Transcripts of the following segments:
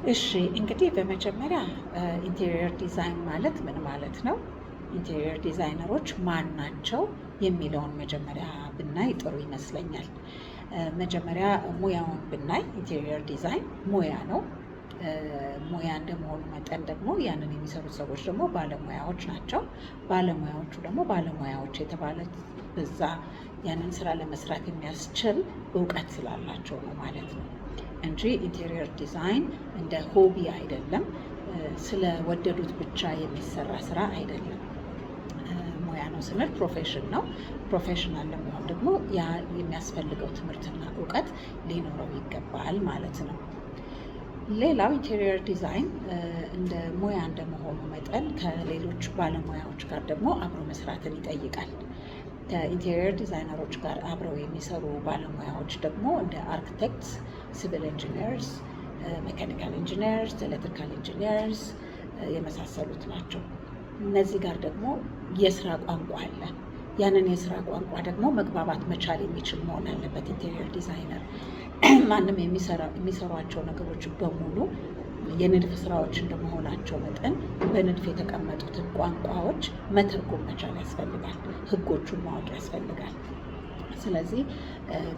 እሺ እንግዲህ በመጀመሪያ ኢንቴሪየር ዲዛይን ማለት ምን ማለት ነው? ኢንቴሪየር ዲዛይነሮች ማን ናቸው የሚለውን መጀመሪያ ብናይ ጥሩ ይመስለኛል። መጀመሪያ ሙያውን ብናይ ኢንቴሪየር ዲዛይን ሙያ ነው። ሙያ እንደመሆኑ መጠን ደግሞ ያንን የሚሰሩት ሰዎች ደግሞ ባለሙያዎች ናቸው። ባለሙያዎቹ ደግሞ ባለሙያዎች የተባሉት በዛ ያንን ስራ ለመስራት የሚያስችል እውቀት ስላላቸው ነው ማለት ነው እንጂ ኢንቴሪየር ዲዛይን እንደ ሆቢ አይደለም። ስለወደዱት ብቻ የሚሰራ ስራ አይደለም። ሙያ ነው ስንል ፕሮፌሽን ነው። ፕሮፌሽናል ለመሆን ደግሞ ያ የሚያስፈልገው ትምህርትና እውቀት ሊኖረው ይገባል ማለት ነው። ሌላው ኢንቴሪየር ዲዛይን እንደ ሙያ እንደመሆኑ መጠን ከሌሎች ባለሙያዎች ጋር ደግሞ አብሮ መስራትን ይጠይቃል። ከኢንቴሪየር ዲዛይነሮች ጋር አብረው የሚሰሩ ባለሙያዎች ደግሞ እንደ አርክቴክትስ፣ ሲቪል ኢንጂነርስ፣ ሜካኒካል ኢንጂነርስ፣ ኤሌክትሪካል ኢንጂነርስ የመሳሰሉት ናቸው። እነዚህ ጋር ደግሞ የስራ ቋንቋ አለ። ያንን የስራ ቋንቋ ደግሞ መግባባት መቻል የሚችል መሆን አለበት ኢንቴሪየር ዲዛይነር። ማንም የሚሰሯቸው ነገሮች በሙሉ የንድፍ ስራዎች እንደመሆናቸው መጠን በንድፍ የተቀመጡትን ቋንቋዎች መተርጎም መቻል ያስፈልጋል። ህጎቹን ማወቅ ያስፈልጋል። ስለዚህ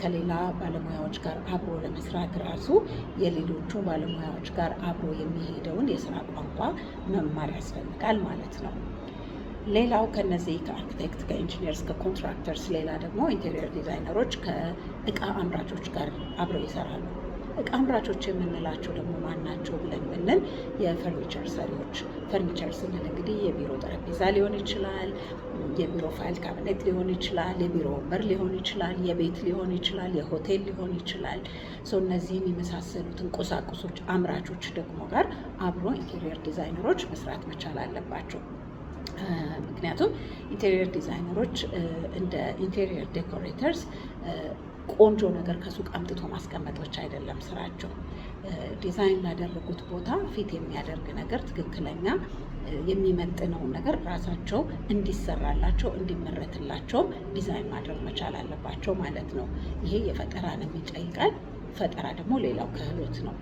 ከሌላ ባለሙያዎች ጋር አብሮ ለመስራት ራሱ የሌሎቹ ባለሙያዎች ጋር አብሮ የሚሄደውን የስራ ቋንቋ መማር ያስፈልጋል ማለት ነው። ሌላው ከነዚህ ከአርክቴክት፣ ከኢንጂነርስ፣ ከኮንትራክተርስ ሌላ ደግሞ ኢንቴሪየር ዲዛይነሮች ከእቃ አምራቾች ጋር አብረው ይሰራሉ። እቃ አምራቾች የምንላቸው ደግሞ ማን ናቸው ብለን ብንል የፈርኒቸር ሰሪዎች። ፈርኒቸር ስንል እንግዲህ የቢሮ ጠረጴዛ ሊሆን ይችላል፣ የቢሮ ፋይል ካቢኔት ሊሆን ይችላል፣ የቢሮ ወንበር ሊሆን ይችላል፣ የቤት ሊሆን ይችላል፣ የሆቴል ሊሆን ይችላል። እነዚህን የመሳሰሉትን ቁሳቁሶች አምራቾች ደግሞ ጋር አብሮ ኢንቴሪየር ዲዛይነሮች መስራት መቻል አለባቸው። ምክንያቱም ኢንቴሪየር ዲዛይነሮች እንደ ኢንቴሪየር ዴኮሬተርስ ቆንጆ ነገር ከሱቅ አምጥቶ ማስቀመጥ ብቻ አይደለም ስራቸው። ዲዛይን ላደረጉት ቦታ ፊት የሚያደርግ ነገር ትክክለኛ የሚመጥነውን ነገር ራሳቸው እንዲሰራላቸው እንዲመረትላቸው ዲዛይን ማድረግ መቻል አለባቸው ማለት ነው። ይሄ የፈጠራንም ይጠይቃል። ፈጠራ ደግሞ ሌላው ክህሎት ነው።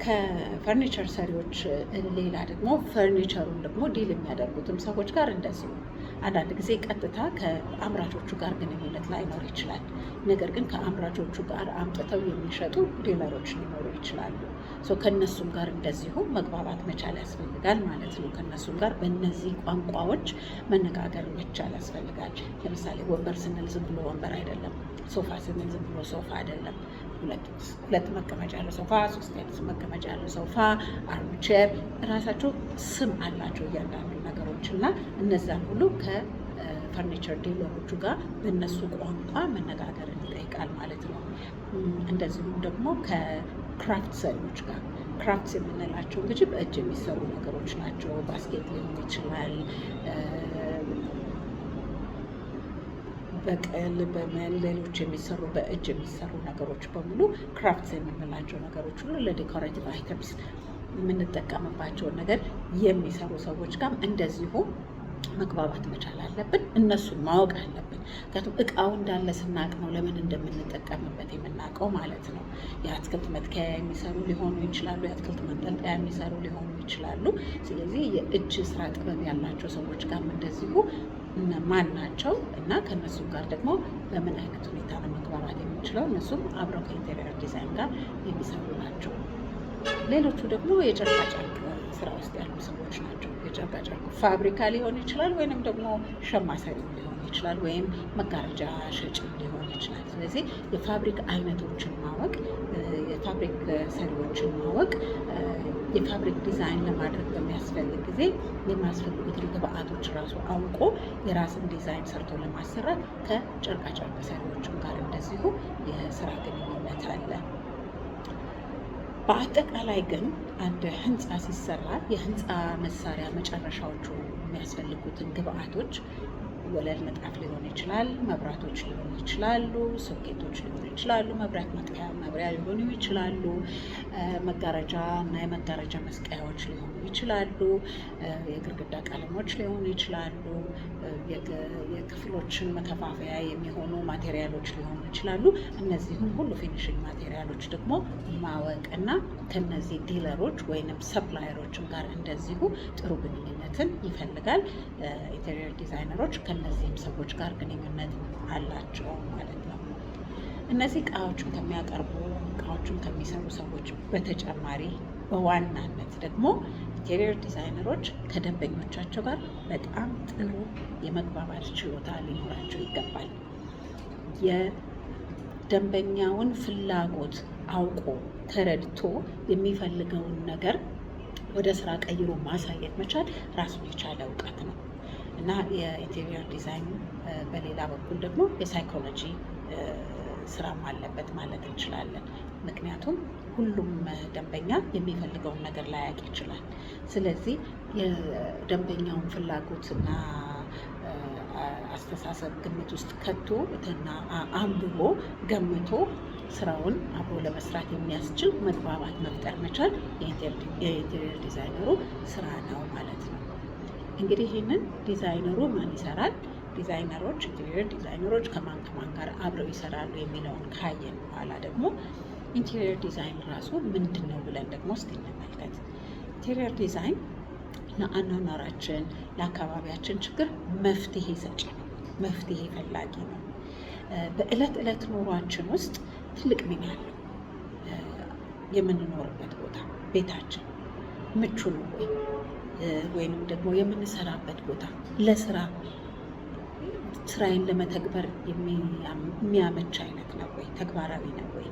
ከፈርኒቸር ሰሪዎች ሌላ ደግሞ ፈርኒቸሩን ደግሞ ዲል የሚያደርጉትም ሰዎች ጋር እንደዚሁ አንዳንድ ጊዜ ቀጥታ ከአምራቾቹ ጋር ግንኙነት ላይኖር ይችላል። ነገር ግን ከአምራቾቹ ጋር አምጥተው የሚሸጡ ዲለሮች ሊኖሩ ይችላሉ። ከነሱም ጋር እንደዚሁ መግባባት መቻል ያስፈልጋል ማለት ነው። ከነሱም ጋር በእነዚህ ቋንቋዎች መነጋገር መቻል ያስፈልጋል። ለምሳሌ ወንበር ስንል ዝም ብሎ ወንበር አይደለም። ሶፋ ስንል ዝም ብሎ ሶፋ አይደለም። ሁለት መቀመጫ ያለው ሶፋ፣ ሶስት መቀመጫ ያለው ሶፋ፣ አርምቼር ራሳቸው ስም አላቸው እያንዳንዱ ነገሮች እና እነዛን ሁሉ ከፈርኒቸር ዲለሮቹ ጋር በእነሱ ቋንቋ መነጋገርን ይጠይቃል ማለት ነው። እንደዚሁም ደግሞ ከክራፍት ሰሪዎች ጋር ክራፍትስ የምንላቸው እንግዲህ በእጅ የሚሰሩ ነገሮች ናቸው። ባስኬት ሊሆን ይችላል፣ በቅል በምን ሌሎች የሚሰሩ በእጅ የሚሰሩ ነገሮች በሙሉ ክራፍትስ የምንላቸው ነገሮች ሁሉ ለዴኮሬቲቭ አይተምስ የምንጠቀምባቸውን ነገር የሚሰሩ ሰዎች ጋር እንደዚሁ መግባባት መቻል አለብን። እነሱን ማወቅ አለብን። ምክንያቱም እቃው እንዳለ ስናቅ ነው ለምን እንደምንጠቀምበት የምናውቀው ማለት ነው። የአትክልት መትከያ የሚሰሩ ሊሆኑ ይችላሉ፣ የአትክልት መንጠልጠያ የሚሰሩ ሊሆኑ ይችላሉ። ስለዚህ የእጅ ስራ ጥበብ ያላቸው ሰዎች ጋር እንደዚሁ ማን ናቸው እና ከእነሱም ጋር ደግሞ በምን አይነት ሁኔታ ነው መግባባት የምንችለው? እነሱም አብረው ከኢንቴሪየር ዲዛይን ጋር የሚሰሩ ናቸው። ሌሎቹ ደግሞ የጨርቃጨርቅ ስራ ውስጥ ያሉ ሰዎች ናቸው። የጨርቃጨርቅ ፋብሪካ ሊሆን ይችላል፣ ወይንም ደግሞ ሸማ ሰሪ ሊሆን ይችላል፣ ወይም መጋረጃ ሸጭ ሊሆን ይችላል። ስለዚህ የፋብሪክ አይነቶችን ማወቅ፣ የፋብሪክ ሰሪዎችን ማወቅ፣ የፋብሪክ ዲዛይን ለማድረግ በሚያስፈልግ ጊዜ የሚያስፈልጉትን ግብአቶች ራሱ አውቆ የራስን ዲዛይን ሰርቶ ለማሰራት ከጨርቃጨርቅ ሰሪዎችም ጋር እንደዚሁ የስራ ግንኙነት አለ። በአጠቃላይ ግን አንድ ህንፃ ሲሰራ የህንፃ መሳሪያ መጨረሻዎቹ የሚያስፈልጉትን ግብአቶች ወለል ንጣፍ ሊሆን ይችላል፣ መብራቶች ሊሆኑ ይችላሉ፣ ሶኬቶች ሊሆኑ ይችላሉ፣ መብራት ማጥፊያ መብሪያ ሊሆኑ ይችላሉ፣ መጋረጃ እና የመጋረጃ መስቀያዎች ሊሆኑ ይችላሉ። የግድግዳ ቀለሞች ሊሆኑ ይችላሉ። የክፍሎችን መከፋፈያ የሚሆኑ ማቴሪያሎች ሊሆኑ ይችላሉ። እነዚህም ሁሉ ፊኒሽንግ ማቴሪያሎች ደግሞ ማወቅ እና ከነዚህ ዲለሮች ወይንም ሰፕላየሮችም ጋር እንደዚሁ ጥሩ ግንኙነትን ይፈልጋል። ኢንቴሪየር ዲዛይነሮች ከነዚህም ሰዎች ጋር ግንኙነት አላቸው ማለት ነው። እነዚህ እቃዎችን ከሚያቀርቡ እቃዎችን ከሚሰሩ ሰዎች በተጨማሪ በዋናነት ደግሞ ኢንቴሪየር ዲዛይነሮች ከደንበኞቻቸው ጋር በጣም ጥሩ የመግባባት ችሎታ ሊኖራቸው ይገባል። የደንበኛውን ፍላጎት አውቆ ተረድቶ የሚፈልገውን ነገር ወደ ስራ ቀይሮ ማሳየት መቻል ራሱን የቻለ እውቀት ነው እና የኢንቴሪየር ዲዛይን በሌላ በኩል ደግሞ የሳይኮሎጂ ስራም አለበት ማለት እንችላለን። ምክንያቱም ሁሉም ደንበኛ የሚፈልገውን ነገር ላያውቅ ይችላል። ስለዚህ የደንበኛውን ፍላጎትና አስተሳሰብ ግምት ውስጥ ከቶ እና አንብቦ ገምቶ ስራውን አብሮ ለመስራት የሚያስችል መግባባት መፍጠር መቻል የኢንቴሪየር ዲዛይነሩ ስራ ነው ማለት ነው። እንግዲህ ይህንን ዲዛይነሩ ማን ይሰራል? ዲዛይነሮች ኢንቴሪየር ዲዛይነሮች ከማን ጋር አብረው ይሰራሉ የሚለውን ካየን በኋላ ደግሞ ኢንቴሪየር ዲዛይን ራሱ ምንድን ነው ብለን ደግሞ እስኪ እንመልከት። ኢንቴሪየር ዲዛይን ለአኗኗራችን ለአካባቢያችን ችግር መፍትሄ ሰጪ ነው፣ መፍትሄ ፈላጊ ነው። በዕለት ዕለት ኑሯችን ውስጥ ትልቅ ሚና አለው። የምንኖርበት ቦታ ቤታችን ምቹ ነው ወይ? ወይንም ደግሞ የምንሰራበት ቦታ ለስራ ስራዬን ለመተግበር የሚያመች አይነት ነው ወይ? ተግባራዊ ነው ወይ?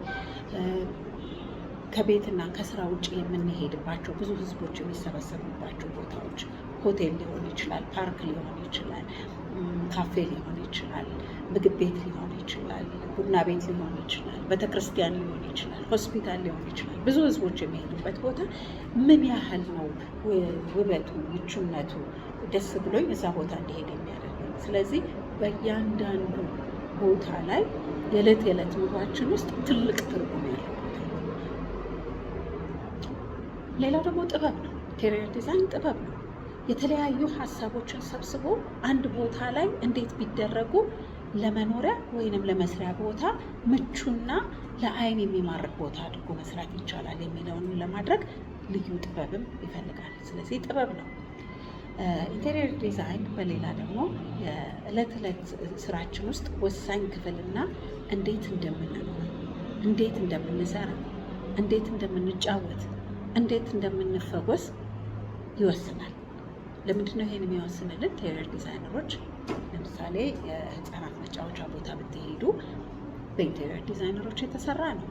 ከቤትና ከስራ ውጭ የምንሄድባቸው ብዙ ህዝቦች የሚሰበሰቡባቸው ቦታዎች ሆቴል ሊሆን ይችላል፣ ፓርክ ሊሆን ይችላል፣ ካፌ ሊሆን ይችላል፣ ምግብ ቤት ሊሆን ይችላል፣ ቡና ቤት ሊሆን ይችላል፣ ቤተክርስቲያን ሊሆን ይችላል፣ ሆስፒታል ሊሆን ይችላል። ብዙ ህዝቦች የሚሄዱበት ቦታ ምን ያህል ነው ውበቱ፣ ምቹነቱ ደስ ብሎኝ እዛ ቦታ እንዲሄድ የሚያደርገኝ? ስለዚህ በእያንዳንዱ ቦታ ላይ የዕለት የዕለት ኑሯችን ውስጥ ትልቅ ትርጉም ያለው ቦታ ነው። ሌላው ደግሞ ጥበብ ነው። ኢንቴሪየር ዲዛይን ጥበብ ነው። የተለያዩ ሀሳቦችን ሰብስቦ አንድ ቦታ ላይ እንዴት ቢደረጉ ለመኖሪያ ወይንም ለመስሪያ ቦታ ምቹና ለአይን የሚማርክ ቦታ አድርጎ መስራት ይቻላል የሚለውን ለማድረግ ልዩ ጥበብም ይፈልጋል። ስለዚህ ጥበብ ነው። ኢንቴሪየር ዲዛይን በሌላ ደግሞ የዕለት ዕለት ስራችን ውስጥ ወሳኝ ክፍልና እንዴት እንደምንኖር፣ እንዴት እንደምንሰራ፣ እንዴት እንደምንጫወት፣ እንዴት እንደምንፈወስ ይወስናል። ለምንድን ነው ይሄን የሚወስንልን? ኢንቴሪየር ዲዛይነሮች ለምሳሌ የህፃናት መጫወቻ ቦታ ብትሄዱ በኢንቴሪየር ዲዛይነሮች የተሰራ ነው።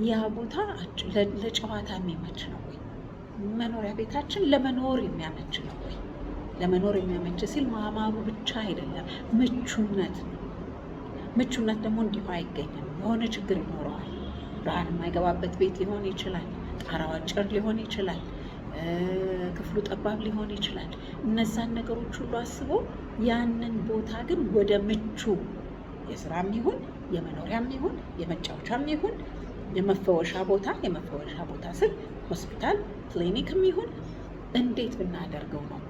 ያ ቦታ ለጨዋታ የሚመች ነው ወይ? መኖሪያ ቤታችን ለመኖር የሚያመች ነው ወይ? ለመኖር የሚያመች ሲል ማማሩ ብቻ አይደለም፣ ምቹነት ነው። ምቹነት ደግሞ እንዲሁ አይገኝም። የሆነ ችግር ይኖረዋል። ብርሃን የማይገባበት ቤት ሊሆን ይችላል። ጣራው አጭር ሊሆን ይችላል። ክፍሉ ጠባብ ሊሆን ይችላል። እነዛን ነገሮች ሁሉ አስቦ ያንን ቦታ ግን ወደ ምቹ የስራም ይሁን የመኖሪያም ይሁን የመጫወቻም ይሁን የመፈወሻ ቦታ ስል ሆስፒታል ክሊኒክም ይሁን እንዴት ብናደርገው ነው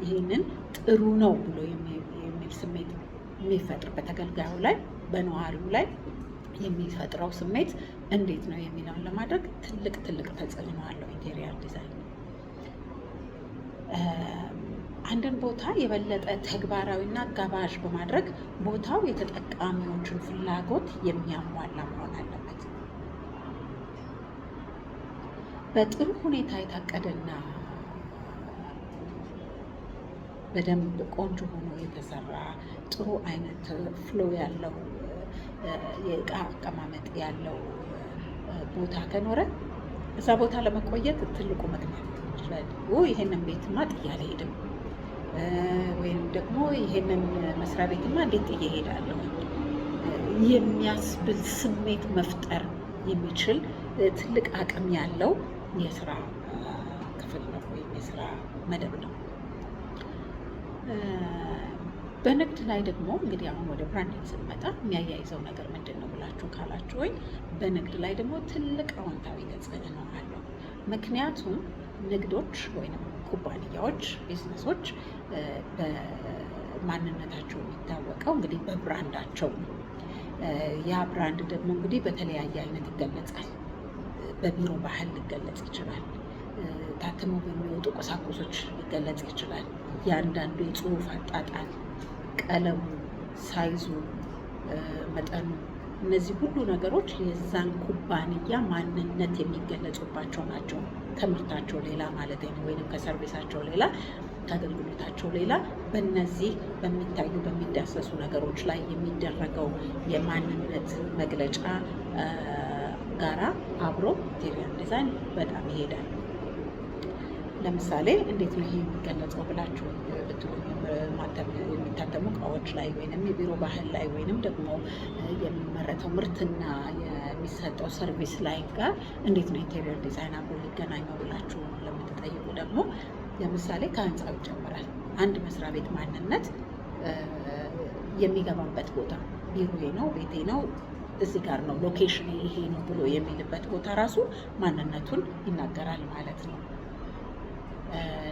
ይህንን ጥሩ ነው ብሎ የሚል ስሜት የሚፈጥር በተገልጋዩ ላይ በነዋሪው ላይ የሚፈጥረው ስሜት እንዴት ነው የሚለውን ለማድረግ ትልቅ ተጽዕኖ አለው ኢንቴሪየር ዲዛይን። አንድን ቦታ የበለጠ ተግባራዊና ጋባዥ በማድረግ ቦታው የተጠቃሚዎችን ፍላጎት የሚያሟላ መሆን አለበት። በጥሩ ሁኔታ የታቀደና በደንብ ቆንጆ ሆኖ የተሰራ ጥሩ አይነት ፍሎ ያለው የእቃ አቀማመጥ ያለው ቦታ ከኖረ እዛ ቦታ ለመቆየት ትልቁ ምክንያት ይችላል። ይሄንን ቤትማ ጥዬ አልሄድም፣ ወይም ደግሞ ይሄንን መስሪያ ቤትማ እንዴት ጥዬ እሄዳለሁ የሚያስብል ስሜት መፍጠር የሚችል ትልቅ አቅም ያለው የስራ ክፍል ነው ወይም የስራ መደብ ነው። በንግድ ላይ ደግሞ እንግዲህ አሁን ወደ ብራንዲንግ ስንመጣ የሚያያይዘው ነገር ምንድን ነው ብላችሁ ካላችሁ ወይ በንግድ ላይ ደግሞ ትልቅ አዎንታዊ ተጽዕኖ አለው። ምክንያቱም ንግዶች ወይም ኩባንያዎች፣ ቢዝነሶች በማንነታቸው የሚታወቀው እንግዲህ በብራንዳቸው ነው። ያ ብራንድ ደግሞ እንግዲህ በተለያየ አይነት ይገለጻል። በቢሮ ባህል ሊገለጽ ይችላል። ታትሞ በሚወጡ ቁሳቁሶች ሊገለጽ ይችላል። እያንዳንዱ የጽሁፍ አጣጣል፣ ቀለሙ፣ ሳይዙ፣ መጠኑ፣ እነዚህ ሁሉ ነገሮች የዛን ኩባንያ ማንነት የሚገለጹባቸው ናቸው። ከምርታቸው ሌላ ማለት ነው፣ ወይም ከሰርቪሳቸው ሌላ፣ ከአገልግሎታቸው ሌላ በእነዚህ በሚታዩ በሚዳሰሱ ነገሮች ላይ የሚደረገው የማንነት መግለጫ ጋራ አብሮ ኢንቴሪየር ዲዛይን በጣም ይሄዳል። ለምሳሌ እንዴት ነው ይሄ የሚገለጸው ብላችሁ ብትሉ የሚታተሙ እቃዎች ላይ ወይንም የቢሮ ባህል ላይ ወይንም ደግሞ የሚመረተው ምርትና የሚሰጠው ሰርቪስ ላይ ጋር እንዴት ነው ኢንቴሪየር ዲዛይን አብሮ ሊገናኘው ብላችሁ ለምትጠይቁ ደግሞ ለምሳሌ ከህንፃው ይጀምራል። አንድ መስሪያ ቤት ማንነት የሚገባበት ቦታ ቢሮዬ ነው፣ ቤቴ ነው፣ እዚህ ጋር ነው፣ ሎኬሽን ይሄ ነው ብሎ የሚልበት ቦታ ራሱ ማንነቱን ይናገራል ማለት ነው።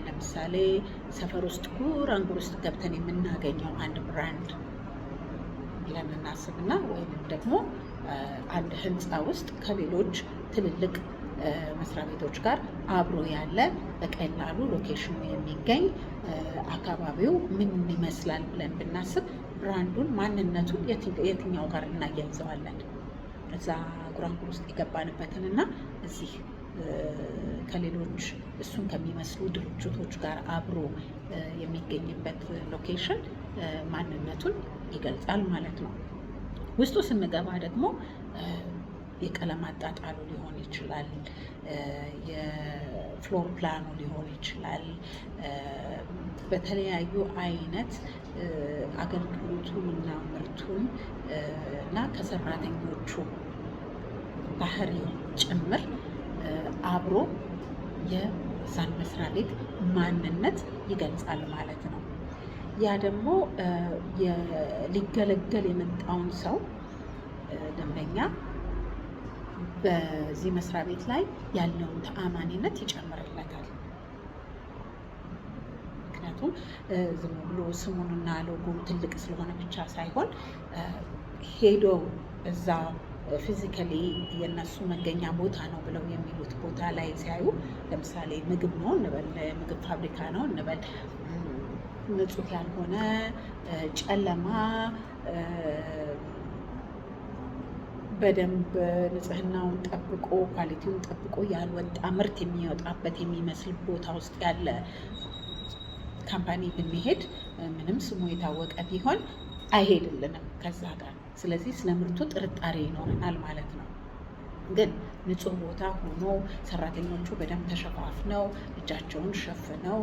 ለምሳሌ ሰፈር ውስጥ ጉራንጉር ውስጥ ገብተን የምናገኘው አንድ ብራንድ ብለን እናስብና ወይም ደግሞ አንድ ህንፃ ውስጥ ከሌሎች ትልልቅ መስሪያ ቤቶች ጋር አብሮ ያለ በቀላሉ ሎኬሽኑ የሚገኝ አካባቢው ምን ይመስላል ብለን ብናስብ ብራንዱን ማንነቱን የትኛው ጋር እናያይዘዋለን? እዛ ጉራንጉር ውስጥ የገባንበትን እና እዚህ ከሌሎች እሱን ከሚመስሉ ድርጅቶች ጋር አብሮ የሚገኝበት ሎኬሽን ማንነቱን ይገልጻል ማለት ነው። ውስጡ ስንገባ ደግሞ የቀለም አጣጣሉ ሊሆን ይችላል፣ የፍሎር ፕላኑ ሊሆን ይችላል። በተለያዩ አይነት አገልግሎቱን እና ምርቱን እና ከሰራተኞቹ ባህሪ ጭምር አብሮ የዛን መስሪያ ቤት ማንነት ይገልጻል ማለት ነው። ያ ደግሞ ሊገለገል የመጣውን ሰው ደንበኛ በዚህ መስሪያ ቤት ላይ ያለውን ተአማኒነት ይጨምርለታል። ምክንያቱም ዝም ብሎ ስሙንና ሎጎ ትልቅ ስለሆነ ብቻ ሳይሆን ሄዶ እዛ ፊዚካሊ የእነሱ መገኛ ቦታ ነው ብለው የሚሉት ቦታ ላይ ሲያዩ፣ ለምሳሌ ምግብ ነው እንበል፣ ምግብ ፋብሪካ ነው እንበል፣ ንጹህ ያልሆነ ጨለማ፣ በደንብ ንጽህናውን ጠብቆ ኳሊቲውን ጠብቆ ያልወጣ ምርት የሚወጣበት የሚመስል ቦታ ውስጥ ያለ ካምፓኒ ብንሄድ ምንም ስሙ የታወቀ ቢሆን አይሄድልንም ከዛ ጋር። ስለዚህ ስለ ምርቱ ጥርጣሬ ይኖረናል ማለት ነው። ግን ንጹህ ቦታ ሆኖ ሰራተኞቹ በደንብ ተሸፋፍነው እጃቸውን ሸፍነው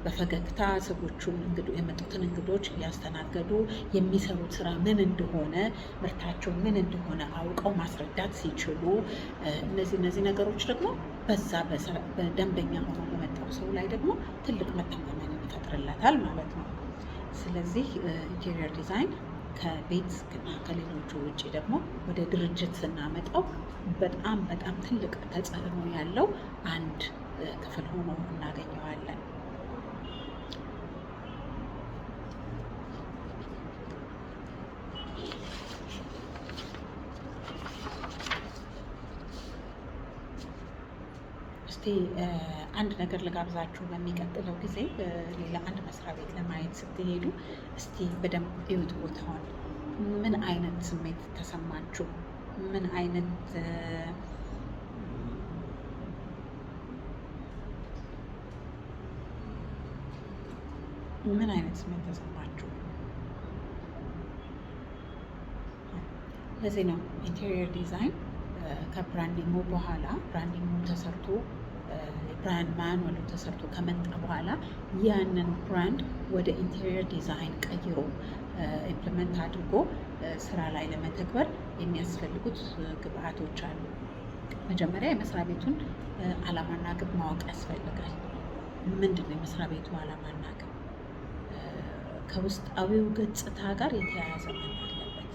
በፈገግታ ሰዎቹን የመጡትን እንግዶች እያስተናገዱ የሚሰሩት ስራ ምን እንደሆነ፣ ምርታቸው ምን እንደሆነ አውቀው ማስረዳት ሲችሉ እነዚህ ነገሮች ደግሞ በዛ በደንበኛ ሆኖ በመጣው ሰው ላይ ደግሞ ትልቅ መተማመንን ይፈጥርለታል ማለት ነው። ስለዚህ ኢንቴሪየር ዲዛይን ከቤት እና ከሌሎቹ ውጭ ደግሞ ወደ ድርጅት ስናመጣው በጣም ትልቅ ተጽዕኖ ያለው አንድ ክፍል ሆኖ እናገኘዋለን። እስቲ አንድ ነገር ልጋብዛችሁ። በሚቀጥለው ጊዜ ሌላ አንድ መስሪያ ቤት ለማየት ስትሄዱ እስቲ በደንብ እዩት ቦታውን። ምን አይነት ስሜት ተሰማችሁ? ምን አይነት ስሜት ተሰማችሁ? ለዚህ ነው ኢንቴሪየር ዲዛይን ከብራንዲንጉ በኋላ ብራንዲንጉ ተሰርቶ ብራንድ ማኑዋሉ ተሰርቶ ከመጣ በኋላ ያንን ብራንድ ወደ ኢንቴሪየር ዲዛይን ቀይሮ ኢምፕሊመንት አድርጎ ስራ ላይ ለመተግበር የሚያስፈልጉት ግብአቶች አሉ። መጀመሪያ የመስሪያ ቤቱን ዓላማና ግብ ማወቅ ያስፈልጋል። ምንድን ነው የመስሪያ ቤቱ ዓላማና ግብ? ከውስጣዊው ገጽታ ጋር የተያያዘ መሆን አለበት።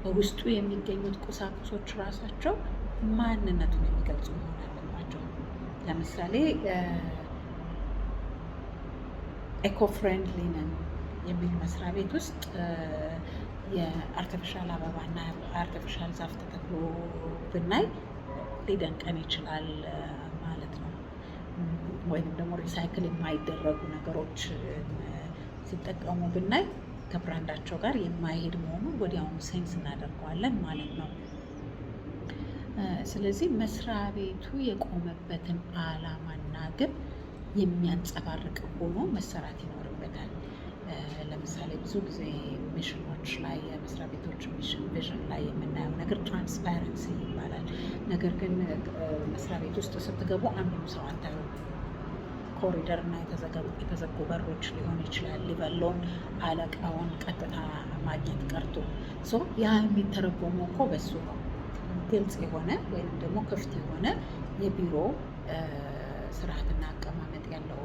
በውስጡ የሚገኙት ቁሳቁሶች ራሳቸው ማንነቱን የሚገልጹ መሆን አለባቸው። ለምሳሌ ኤኮ ፍሬንድሊ ነን የሚል መስሪያ ቤት ውስጥ የአርቲፊሻል አበባና አርቲፊሻል ዛፍ ተተክሎ ብናይ ሊደንቀን ይችላል ማለት ነው። ወይም ደግሞ ሪሳይክል የማይደረጉ ነገሮች ሲጠቀሙ ብናይ ከብራንዳቸው ጋር የማይሄድ መሆኑን ወዲያውኑ ሴንስ እናደርገዋለን ማለት ነው። ስለዚህ መስሪያ ቤቱ የቆመበትን ዓላማና ግብ የሚያንጸባርቅ ሆኖ መሰራት ይኖርበታል። ለምሳሌ ብዙ ጊዜ ሚሽኖች ላይ የመስሪያ ቤቶች ሚሽን ቪዥን ላይ የምናየው ነገር ትራንስፓረንሲ ይባላል። ነገር ግን መስሪያ ቤት ውስጥ ስትገቡ አንዱም ሰው አታዩ። ኮሪደር እና የተዘጉ በሮች ሊሆን ይችላል። ሊበሎን አለቃውን ቀጥታ ማግኘት ቀርቶ ያ የሚተረጎመው እኮ በሱ ነው። ግልጽ የሆነ ወይም ደግሞ ክፍት የሆነ የቢሮ ስርዓትና አቀማመጥ ያለው